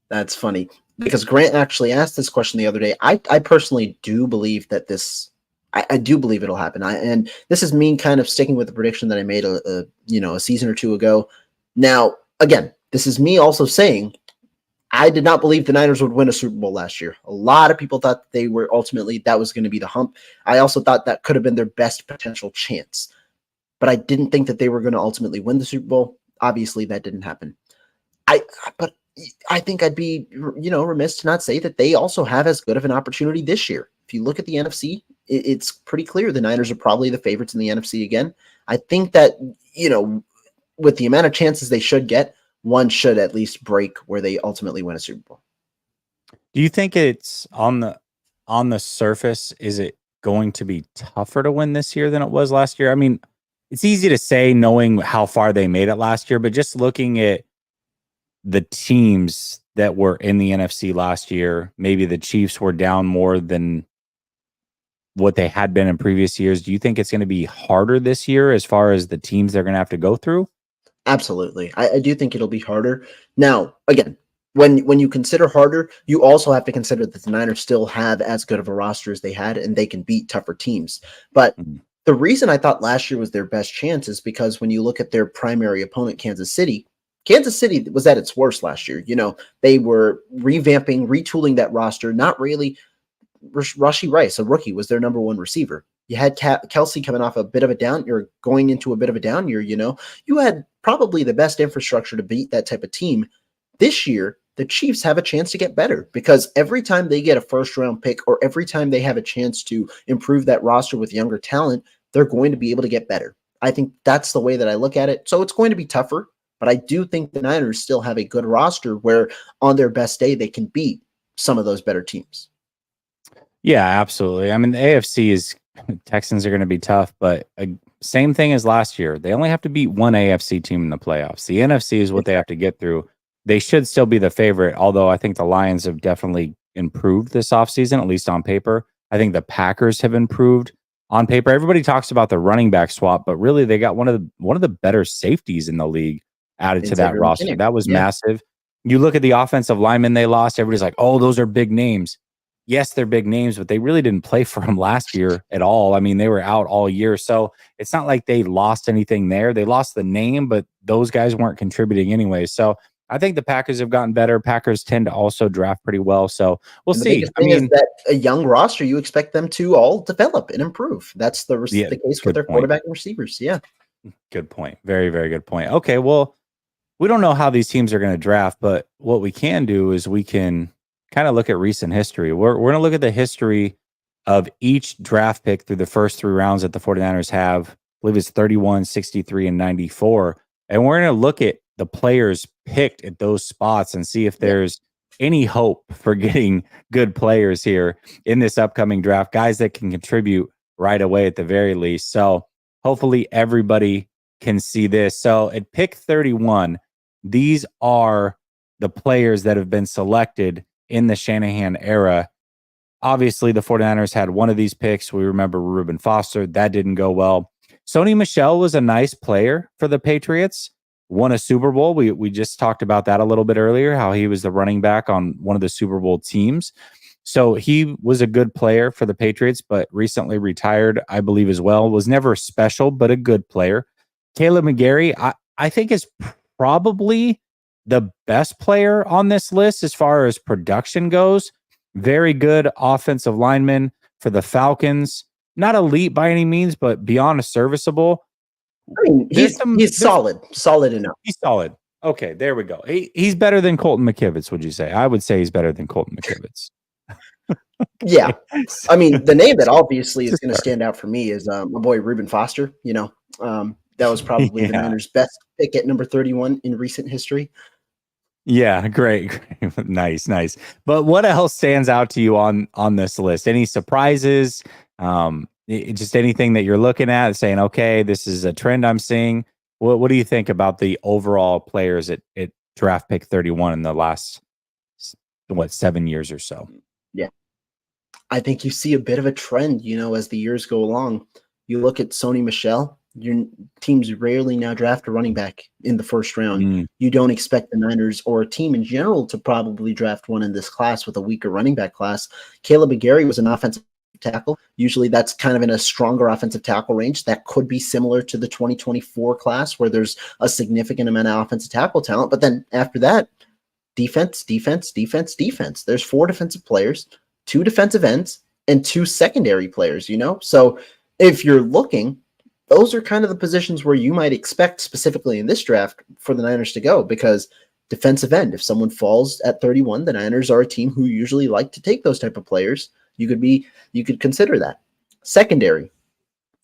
S2: That's funny, because Grant actually asked this question the other day. I personally do believe that I do believe it'll happen. And this is me kind of sticking with the prediction that I made a season or two ago. Now, again, this is me also saying I did not believe the Niners would win a Super Bowl last year. A lot of people thought they were ultimately, that was going to be the hump. I also thought that could have been their best potential chance, but I didn't think that they were going to ultimately win the Super Bowl. Obviously, that didn't happen. But I think I'd be, remiss to not say that they also have as good of an opportunity this year. If you look at the NFC, it's pretty clear the Niners are probably the favorites in the NFC again. I think that, with the amount of chances they should get, one should at least break where they ultimately win a Super Bowl.
S1: Do you think it's on the surface, is it going to be tougher to win this year than it was last year? I mean, it's easy to say knowing how far they made it last year, but just looking at the teams that were in the NFC last year, maybe the Chiefs were down more than what they had been in previous years. Do you think it's going to be harder this year as far as the teams they're going to have to go through?
S2: Absolutely. I do think it'll be harder. Now, again, when you consider harder, you also have to consider that the Niners still have as good of a roster as they had, and they can beat tougher teams. But the reason I thought last year was their best chance is because when you look at their primary opponent, Kansas City was at its worst last year. They were revamping, retooling that roster. Not really. Rashee Rice, a rookie, was their number one receiver. You had Kelsey coming off a bit of a down. You're going into a bit of a down year. You had probably the best infrastructure to beat that type of team. This year, the Chiefs have a chance to get better because every time they get a first-round pick or every time they have a chance to improve that roster with younger talent, they're going to be able to get better. I think that's the way that I look at it. So it's going to be tougher, but I do think the Niners still have a good roster where on their best day, they can beat some of those better teams.
S1: Yeah, absolutely. I mean, the AFC Texans are going to be tough, but same thing as last year. They only have to beat one AFC team in the playoffs. The NFC is what they have to get through. They should still be the favorite, although I think the Lions have definitely improved this offseason, at least on paper. I think the Packers have improved on paper. Everybody talks about the running back swap, but really they got one of the better safeties in the league added
S2: in
S1: to that
S2: Xavier
S1: roster.
S2: McKinney.
S1: That was
S2: Yeah.
S1: massive. You look at the offensive linemen they lost, everybody's like, oh, those are big names. Yes, they're big names, but they really didn't play for them last year at all. I mean, they were out all year. So it's not like they lost anything there. They lost the name, but those guys weren't contributing anyway. So I think the Packers have gotten better. Packers tend to also draft pretty well. So we'll
S2: And the
S1: see.
S2: biggest
S1: I
S2: thing is
S1: mean,
S2: that a young roster, you expect them to all develop and improve. That's
S1: yeah,
S2: the case with
S1: good
S2: their
S1: point.
S2: quarterback and receivers. Yeah.
S1: Good point. Very, very good point. Okay, well, we don't know how these teams are going to draft, but what we can do is we can kind of look at recent history. We're going to look at the history of each draft pick through the first 3 rounds that the 49ers have. I believe it's 31, 63, and 94. And we're going to look at the players picked at those spots and see if there's any hope for getting good players here in this upcoming draft, guys that can contribute right away at the very least. So hopefully everybody can see this. So at pick 31, these are the players that have been selected in the Shanahan era. Obviously, the 49ers had one of these picks. We remember Reuben Foster. That didn't go well. Sony Michel was a nice player for the Patriots, won a Super Bowl. We just talked about that a little bit earlier, how he was the running back on one of the Super Bowl teams. So he was a good player for the Patriots, but recently retired, I believe, as well. Was never special, but a good player. Caleb McGarry, I think is probably the best player on this list as far as production goes. Very good offensive lineman for the Falcons. Not elite by any means, but beyond a serviceable.
S2: I mean, he's solid enough.
S1: He's solid. Okay, there we go. He's better than Colton McKivitz, would you say? I would say he's better than Colton McKivitz.
S2: Yeah. I mean, the name that obviously is going to stand out for me is my boy Reuben Foster. That was probably the Niners' best pick at number 31 in recent history.
S1: Yeah, great. Nice. But what else stands out to you on this list? Any surprises? Just anything that you're looking at saying, okay, this is a trend I'm seeing. What do you think about the overall players at draft pick 31 in the last 7 years or so?
S2: Yeah. I think you see a bit of a trend, as the years go along. You look at Sony Michel, your teams rarely now draft a running back in the first round. You don't expect the Niners or a team in general to probably draft one in this class with a weaker running back class. Caleb McGarry was an offensive tackle. Usually that's kind of in a stronger offensive tackle range. That could be similar to the 2024 class where there's a significant amount of offensive tackle talent. But then after that, defense. There's 4 defensive players, 2 defensive ends, and 2 secondary players, So if you're looking, those are kind of the positions where you might expect specifically in this draft for the Niners to go, because defensive end, if someone falls at 31, the Niners are a team who usually like to take those type of players. You could consider that. Secondary,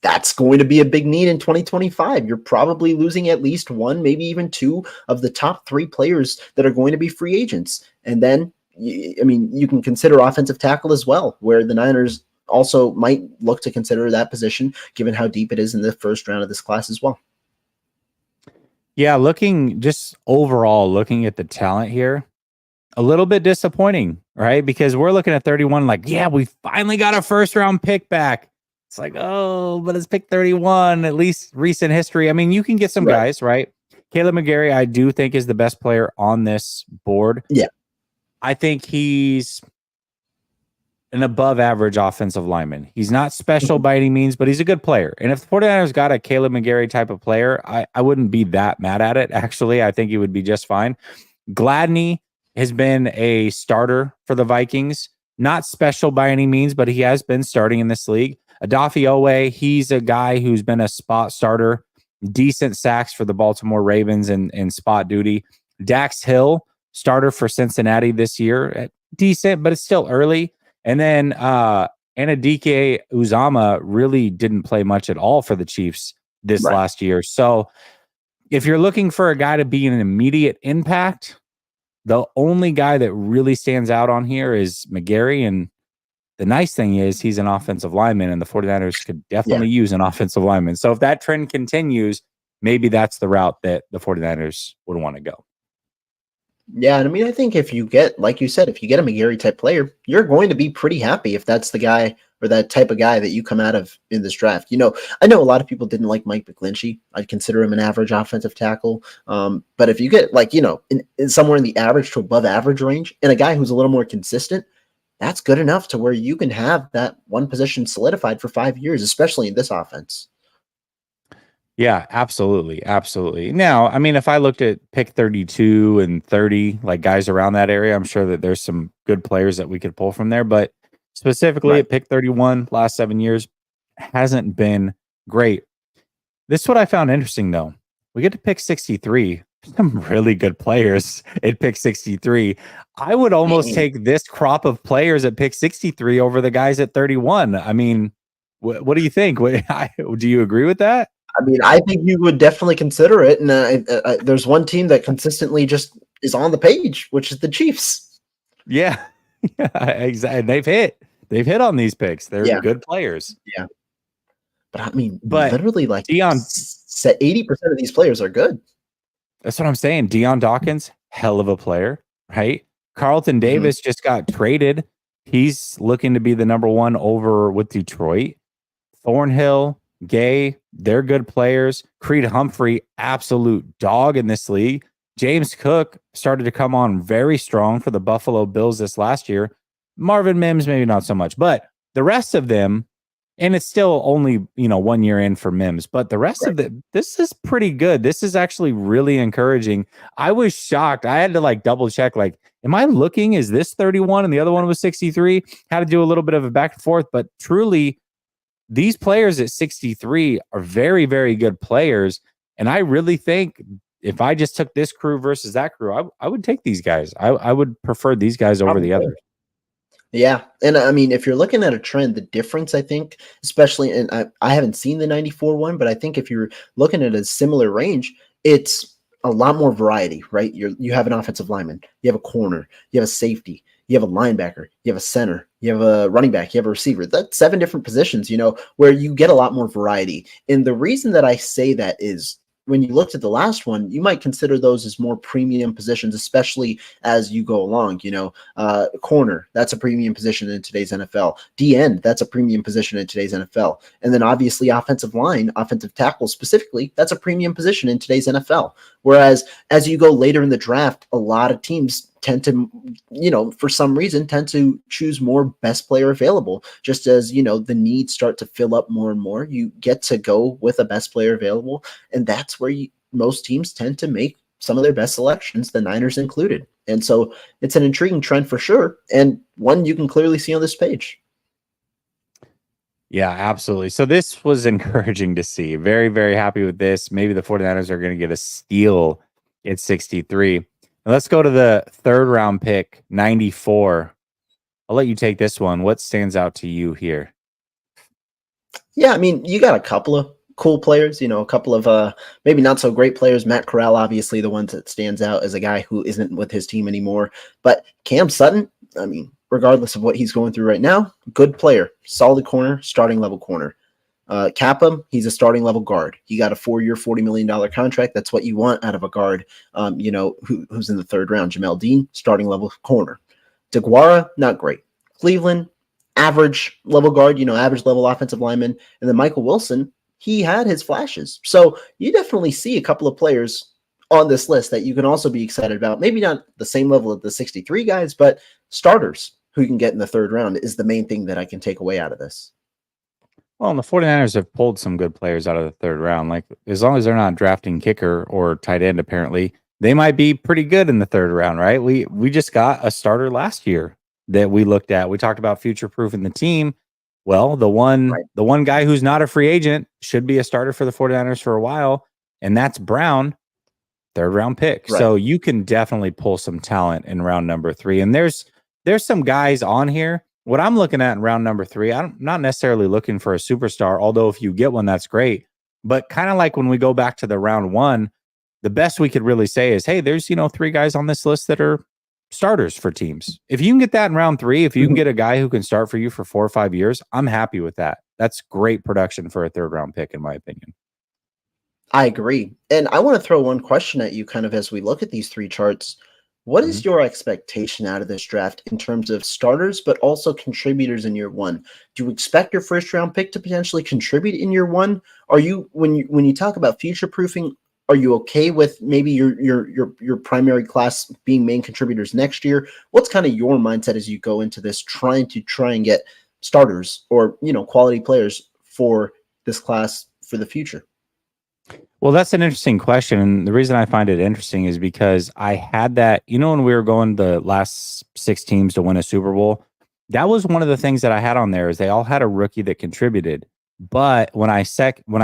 S2: that's going to be a big need in 2025. You're probably losing at least 1, maybe even 2 of the top 3 players that are going to be free agents. And then, you can consider offensive tackle as well, where the Niners also might look to consider that position given how deep it is in the first round of this class as well.
S1: Yeah, looking at the talent here, a little bit disappointing, right? Because we're looking at 31 like, yeah, we finally got a first round pick back. It's like, oh, but it's pick 31, at least recent history. I mean, you can get some guys, right? Caleb McGarry, I do think, is the best player on this board.
S2: Yeah.
S1: I think he's an above average offensive lineman. He's not special by any means, but he's a good player. And if the 49ers got a Caleb McGarry type of player, I wouldn't be that mad at it. Actually, I think he would be just fine. Gladney has been a starter for the Vikings. Not special by any means, but he has been starting in this league. Adafi Owe, he's a guy who's been a spot starter. Decent sacks for the Baltimore Ravens in spot duty. Dax Hill, starter for Cincinnati this year. Decent, but it's still early. And then Anadike Uzama really didn't play much at all for the Chiefs this last year. So if you're looking for a guy to be an immediate impact, the only guy that really stands out on here is McGarry. And the nice thing is he's an offensive lineman, and the 49ers could definitely use an offensive lineman. So if that trend continues, maybe that's the route that the 49ers would want to go.
S2: Yeah, and I think if you get, like you said, if you get a McGarry type player, you're going to be pretty happy if that's the guy or that type of guy that you come out of in this draft. I know a lot of people didn't like Mike McGlinchey. I'd consider him an average offensive tackle. But if you get in somewhere in the average to above average range, and a guy who's a little more consistent, that's good enough to where you can have that one position solidified for 5 years, especially in this offense.
S1: Yeah, absolutely. Absolutely. Now, I mean, if I looked at pick 32 and 30, like guys around that area, I'm sure that there's some good players that we could pull from there. But specifically at pick 31, last 7 years, hasn't been great. This is what I found interesting, though. We get to pick 63. Some really good players at pick 63. I would almost take this crop of players at pick 63 over the guys at 31. I mean, what do you think? Do you agree with that?
S2: I mean, I think you would definitely consider it. And there's one team that consistently just is on the page, which is the Chiefs.
S1: Yeah, yeah, exactly. They've hit on these picks. They're good players.
S2: Yeah, but I mean, literally, like
S1: Dion,
S2: 80% of these players are good.
S1: That's what I'm saying. Dion Dawkins, hell of a player, right? Carlton Davis just got traded. He's looking to be the number one over with Detroit. Thornhill, Gay, they're good players. Creed Humphrey, absolute dog in this league. James Cook started to come on very strong for the Buffalo Bills this last year. Marvin Mims, maybe not so much, but the rest of them, and it's still only 1 year in for Mims, but the rest of this is pretty good. This is actually really encouraging. I was shocked. I had to double check. Am I looking? Is this 31 and the other one was 63? Had to do a little bit of a back and forth, but truly, these players at 63 are very, very good players. And I really think if I just took this crew versus that crew, I would take these guys. I would prefer these guys over the others.
S2: Yeah. And I mean, if you're looking at a trend, the difference, I think, especially, and I haven't seen the 94 one, but I think if you're looking at a similar range, it's a lot more variety, right? You have an offensive lineman, you have a corner, you have a safety, you have a linebacker, you have a center, you have a running back, you have a receiver. That's 7 different positions, where you get a lot more variety. And the reason that I say that is when you looked at the last one, you might consider those as more premium positions, especially as you go along. Corner, that's a premium position in today's NFL. D-end, that's a premium position in today's NFL. And then obviously offensive line, offensive tackle specifically, that's a premium position in today's NFL. Whereas as you go later in the draft, a lot of teams tend to, for some reason, tend to choose more best player available. Just as, the needs start to fill up more and more, you get to go with a best player available. And that's where most teams tend to make some of their best selections, the Niners included. And so it's an intriguing trend for sure. And one you can clearly see on this page.
S1: Yeah, absolutely. So this was encouraging to see. Very, very happy with this. Maybe the 49ers are going to get a steal at 63. Let's go to the 3rd round pick, 94. I'll let you take this one. What stands out to you here?
S2: Yeah, I mean, you got a couple of cool players, a couple of maybe not so great players. Matt Corral, obviously the one that stands out as a guy who isn't with his team anymore. But Cam Sutton, I mean, regardless of what he's going through right now, good player, solid corner, starting level corner. Kappa, he's a starting level guard. He got a 4-year, $40 million contract. That's what you want out of a guard, who's in the 3rd round. Jamel Dean, starting level corner. DeGuara, not great. Cleveland, average level guard, average level offensive lineman. And then Michael Wilson, he had his flashes. So you definitely see a couple of players on this list that you can also be excited about. Maybe not the same level of the 63 guys, but starters who you can get in the 3rd round is the main thing that I can take away out of this.
S1: Well, and the 49ers have pulled some good players out of the 3rd round. As long as they're not drafting kicker or tight end, apparently, they might be pretty good in the 3rd round, right? We just got a starter last year that we looked at. We talked about future-proofing the team. Well, the one guy who's not a free agent should be a starter for the 49ers for a while, and that's Brown, 3rd round pick. Right. So you can definitely pull some talent in round number 3. And there's some guys on here. What I'm looking at in round number 3, I'm not necessarily looking for a superstar, although if you get one, that's great. But kind of like when we go back to the round 1, the best we could really say is, hey, there's, 3 guys on this list that are starters for teams. If you can get that in round 3, if you can get a guy who can start for you for 4 or 5 years, I'm happy with that. That's great production for a 3rd round pick, in my opinion.
S2: I agree. And I want to throw one question at you kind of as we look at these 3 charts. What
S1: Mhm.
S2: is your expectation out of this draft in terms of starters, but also contributors in year one? Do you expect your first round pick to potentially contribute in year one? Are you when you talk about future proofing? Are you okay with maybe your primary class being main contributors next year? What's kind of your mindset as you go into this, trying and get starters or quality players for this class for the future?
S1: Well, that's an interesting question. And the reason I find it interesting is because I had that, when we were going the last six teams to win a Super Bowl, that was one of the things that I had on there is they all had a rookie that contributed. But when I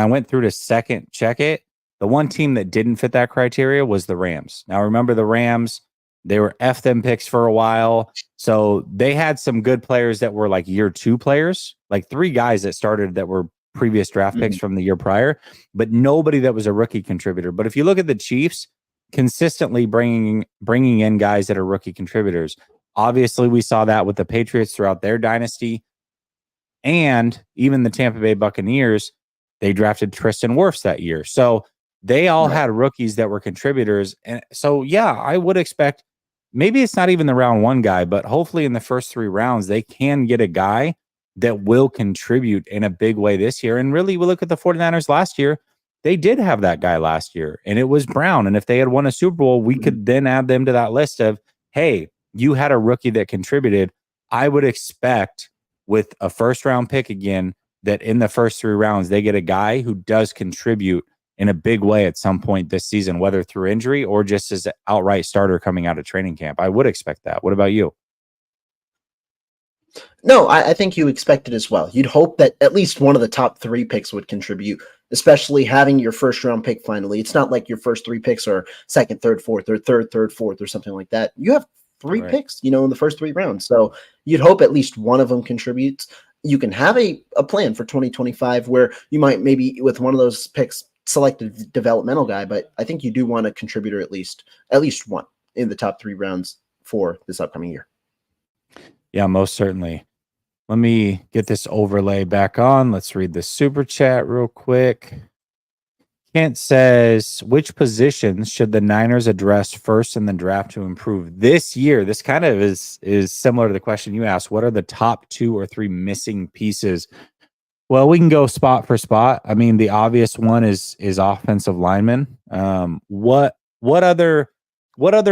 S1: went through to second check it, the one team that didn't fit that criteria was the Rams. Now remember the Rams, they were F them picks for a while. So they had some good players that were like year two players, like three guys that started that were previous draft picks
S2: Mhm.
S1: from the year prior, but nobody that was a rookie contributor. But if you look at the Chiefs, consistently bringing in guys that are rookie contributors. Obviously, we saw that with the Patriots throughout their dynasty, and even the Tampa Bay Buccaneers. They drafted Tristan Wirfs that year, so they all
S2: Right.
S1: had rookies that were contributors. And so, yeah, I would expect maybe it's not even the round one guy, but hopefully in the first three rounds they can get a guy that will contribute in a big way this year. And really, we look at the 49ers last year. They did have that guy last year, and it was Brown. And if they had won a Super Bowl, we
S2: Mhm.
S1: could then add them to that list of, hey, you had a rookie that contributed. I would expect with a first round pick again that in the first three rounds, they get a guy who does contribute in a big way at some point this season, whether through injury or just as an outright starter coming out of training camp. I would expect that. What about you?
S2: No, I think you expect it as well. You'd hope that at least one of the top three picks would contribute, especially having your first round pick finally. It's not like your first three picks are second, third, fourth, or third, fourth, or something like that. You have three
S1: Right.
S2: picks, in the first three rounds. So you'd hope at least one of them contributes. You can have a plan for 2025 where you might maybe with one of those picks select a developmental guy, but I think you do want a contributor at least one in the top three rounds for this upcoming year.
S1: Yeah, most certainly. Let me get this overlay back on. Let's read the super chat real quick. Kent says, which positions should the Niners address first in the draft to improve this year? This kind of is similar to the question you asked. What are the top two or three missing pieces? Well, we can go spot for spot. I mean, the obvious one is offensive lineman. What other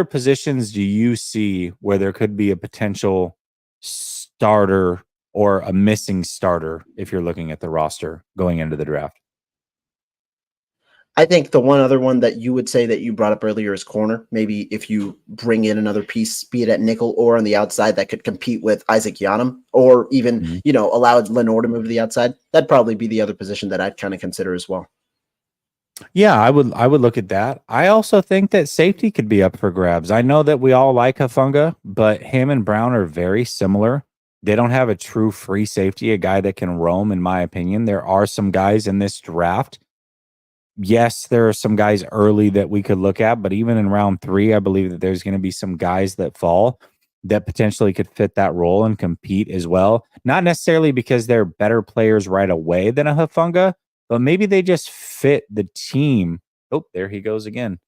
S1: positions do you see where there could be a potential starter or a missing starter if you're looking at the roster going into the draft?
S2: I think the one other one that you would say that you brought up earlier is corner. Maybe if you bring in another piece, be it at nickel or on the outside, that could compete with Isaac Yanum, or even
S1: Mhm.
S2: allow Lenore to move to the outside. That'd probably be the other position that I'd kind of consider as well.
S1: Yeah, I would look at that. I also think that safety could be up for grabs. I know that we all like Hafunga, but him and Brown are very similar. They don't have a true free safety, a guy that can roam, in my opinion. There are some guys in this draft. Yes, there are some guys early that we could look at, but even in round three, I believe that there's going to be some guys that fall that potentially could fit that role and compete as well. Not necessarily because they're better players right away than a Hafunga, but maybe they just fit the team. Oh, there he goes again.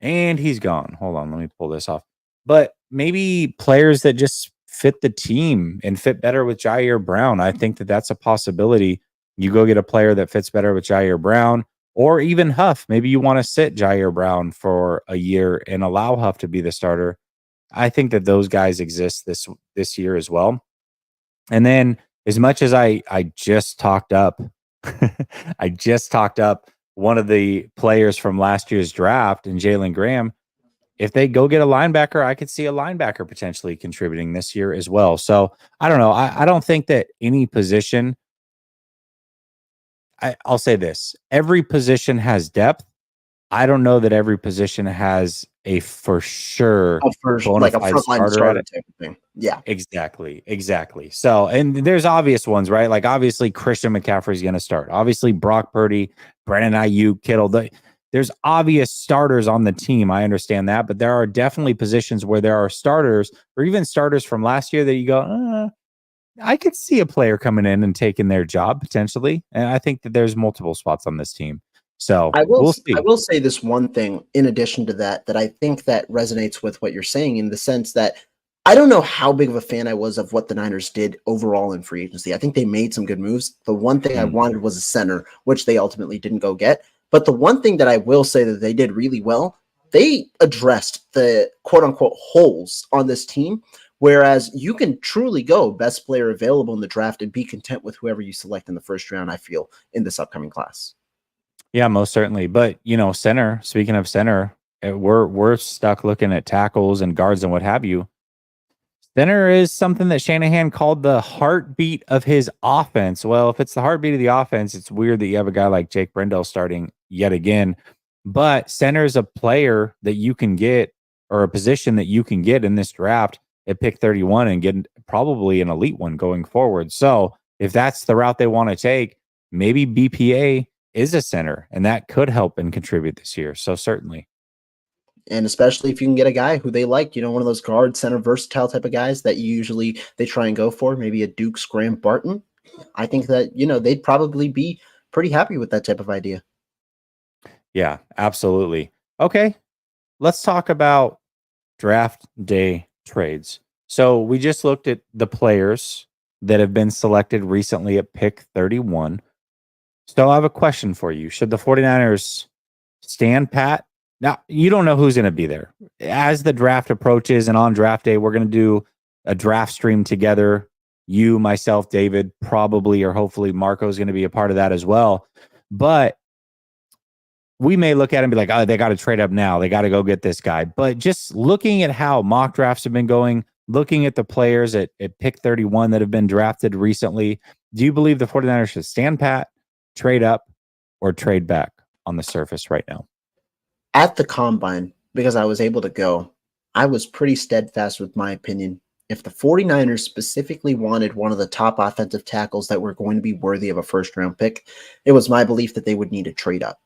S1: And he's gone. Hold on, let me pull this off. But maybe players that just fit the team and fit better with Jair Brown. I think that that's a possibility. You go get a player that fits better with Jair Brown or even Huff. Maybe you want to sit Jair Brown for a year and allow Huff to be the starter. I think that those guys exist this year as well. And then as much as I just talked up I just talked up one of the players from last year's draft in Jalen Graham. If they go get a linebacker, I could see a linebacker potentially contributing this year as well. So I don't know. I don't think that any position, I'll say this, every position has depth. I don't know that every position has a for sure
S2: A first,
S1: bona
S2: like a
S1: fide
S2: frontline
S1: starter at
S2: starter
S1: it.
S2: type of thing. Yeah.
S1: Exactly. So, and there's obvious ones, right? Like obviously Christian McCaffrey is going to start. Obviously Brock Purdy, Brandon Ayuk, Kittle. There's obvious starters on the team. I understand that, but there are definitely positions where there are starters or even starters from last year that you go, I could see a player coming in and taking their job potentially. And I think that there's multiple spots on this team. So
S2: I will
S1: we'll
S2: I
S1: see.
S2: will say this one thing in addition to that that I think that resonates with what you're saying in the sense that I don't know how big of a fan I was of what the Niners did overall in free agency. I think they made some good moves. The one thing I
S1: Mm.
S2: wanted was a center, which they ultimately didn't go get. But the one thing that I will say that they did really well, they addressed the quote unquote holes on this team. Whereas you can truly go best player available in the draft and be content with whoever you select in the first round, I feel, in this upcoming class.
S1: Yeah, most certainly. But center. Speaking of center, we're stuck looking at tackles and guards and what have you. Center is something that Shanahan called the heartbeat of his offense. Well, if it's the heartbeat of the offense, it's weird that you have a guy like Jake Brendel starting yet again. But center is a player that you can get, or a position that you can get in this draft at pick 31 and get probably an elite one going forward. So if that's the route they want to take, maybe BPA is a center, and that could help and contribute this year. So certainly.
S2: And especially if you can get a guy who they like, one of those guard center versatile type of guys that usually they try and go for, maybe a Duke Graham Barton. I think that, they'd probably be pretty happy with that type of idea.
S1: Yeah, absolutely. Okay, let's talk about draft day trades. So we just looked at the players that have been selected recently at pick 31. So I have a question for you. Should the 49ers stand pat? Now, you don't know who's going to be there. As the draft approaches and on draft day, we're going to do a draft stream together. You, myself, David, probably or hopefully Marco is going to be a part of that as well. But we may look at it and be like, oh, they got to trade up now. They got to go get this guy. But just looking at how mock drafts have been going, looking at the players at pick 31 that have been drafted recently, do you believe the 49ers should stand pat, trade up, or trade back on the surface right now?
S2: At the combine, because I was able to go, I was pretty steadfast with my opinion. If the 49ers specifically wanted one of the top offensive tackles that were going to be worthy of a first round pick, it was my belief that they would need to trade up.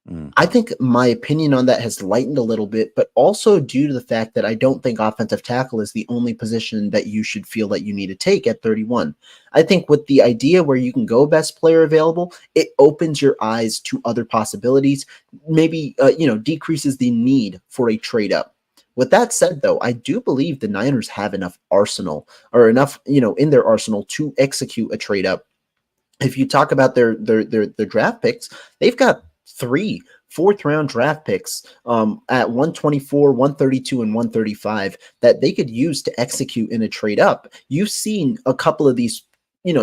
S1: Mm.
S2: I think my opinion on that has lightened a little bit, but also due to the fact that I don't think offensive tackle is the only position that you should feel that you need to take at 31. I think with the idea where you can go best player available, it opens your eyes to other possibilities, maybe, decreases the need for a trade up. With that said, though, I do believe the Niners have enough arsenal or enough, in their arsenal to execute a trade up. If you talk about their draft picks, they've got three fourth-round draft picks at 124, 132, and 135 that they could use to execute in a trade up. You've seen a couple of these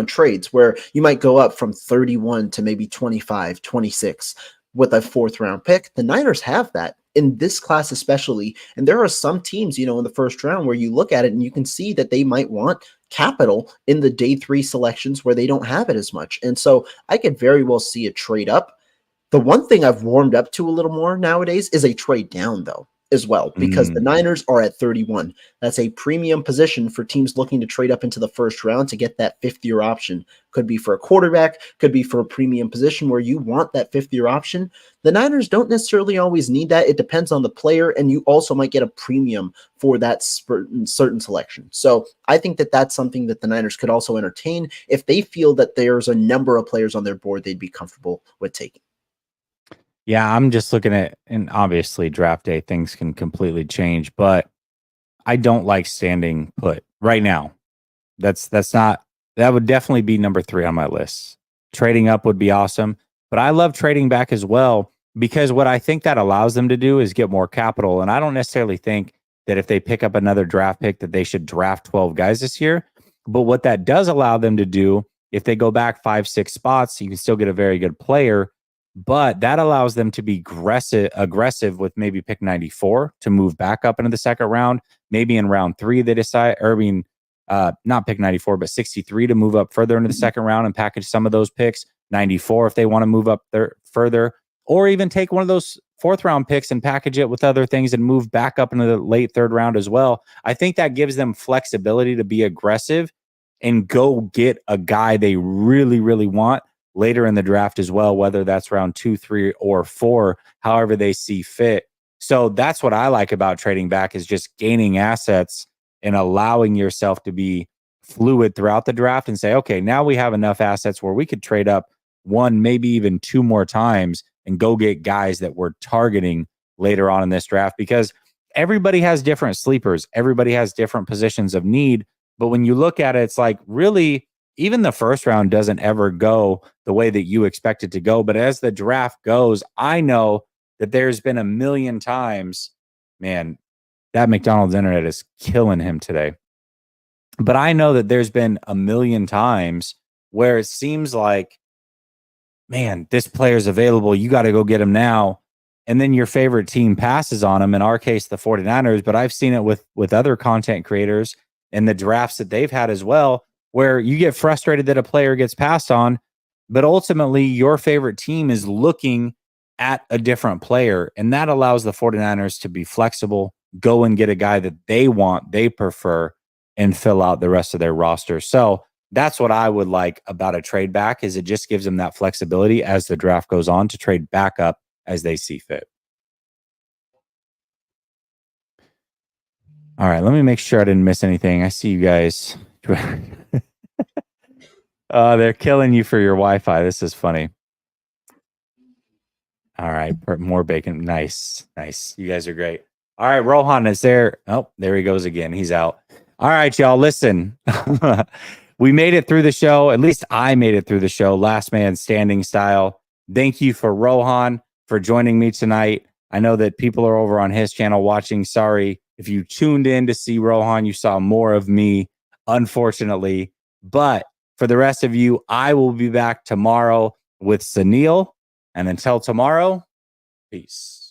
S2: trades where you might go up from 31 to maybe 25, 26 with a fourth round pick. The Niners have that in this class especially, and there are some teams in the first round where you look at it and you can see that they might want capital in the day 3 selections where they don't have it as much. And so I could very well see a trade up. The one thing I've warmed up to a little more nowadays is a trade down, though, as well, because the
S1: Mm.
S2: Niners are at 31. That's a premium position for teams looking to trade up into the first round to get that fifth-year option. Could be for a quarterback, could be for a premium position where you want that fifth-year option. The Niners don't necessarily always need that. It depends on the player, and you also might get a premium for that certain selection. So I think that that's something that the Niners could also entertain if they feel that there's a number of players on their board they'd be comfortable with taking.
S1: Yeah, I'm just looking at, and obviously draft day things can completely change, but I don't like standing put right now. That's not, that would definitely be number 3 on my list. Trading up would be awesome, but I love trading back as well because what I think that allows them to do is get more capital. And I don't necessarily think that if they pick up another draft pick that they should draft 12 guys this year. But what that does allow them to do, if they go back 5, 6 spots, you can still get a very good player. But that allows them to be aggressive with maybe pick 94 to move back up into the second round. Maybe in round 3 they decide, or I mean, not pick 94, but 63 to move up further into the second round and package some of those picks. 94 if they want to move up there further, or even take one of those fourth round picks and package it with other things and move back up into the late third round as well. I think that gives them flexibility to be aggressive and go get a guy they really, really want later in the draft as well, whether that's round 2, 3, or 4, however they see fit. So that's what I like about trading back is just gaining assets and allowing yourself to be fluid throughout the draft and say, okay, now we have enough assets where we could trade up 1, maybe even 2 more times and go get guys that we're targeting later on in this draft, because everybody has different sleepers. Everybody has different positions of need. But when you look at it, it's like really even the first round doesn't ever go the way that you expect it to go. But as the draft goes, I know that there's been a million times, man, that McDonald's internet is killing him today. But I know that there's been a million times where it seems like, man, this player's available. You got to go get him now. And then your favorite team passes on him, in our case, the 49ers. But I've seen it with other content creators and the drafts that they've had as well, where you get frustrated that a player gets passed on, but ultimately your favorite team is looking at a different player. And that allows the 49ers to be flexible, go and get a guy that they want, they prefer, and fill out the rest of their roster. So that's what I would like about a trade back, is it just gives them that flexibility as the draft goes on to trade back up as they see fit. All right, let me make sure I didn't miss anything. I see you guys. They're killing you for your Wi-Fi. This is funny. All right, more bacon. Nice. You guys are great. All right, Rohan is there. Oh, there he goes again. He's out. All right, y'all, listen. We made it through the show. At least I made it through the show. Last man standing style. Thank you for Rohan for joining me tonight. I know that people are over on his channel watching. Sorry if you tuned in to see Rohan, you saw more of me, unfortunately. But for the rest of you, I will be back tomorrow with Sunil. And until tomorrow, peace.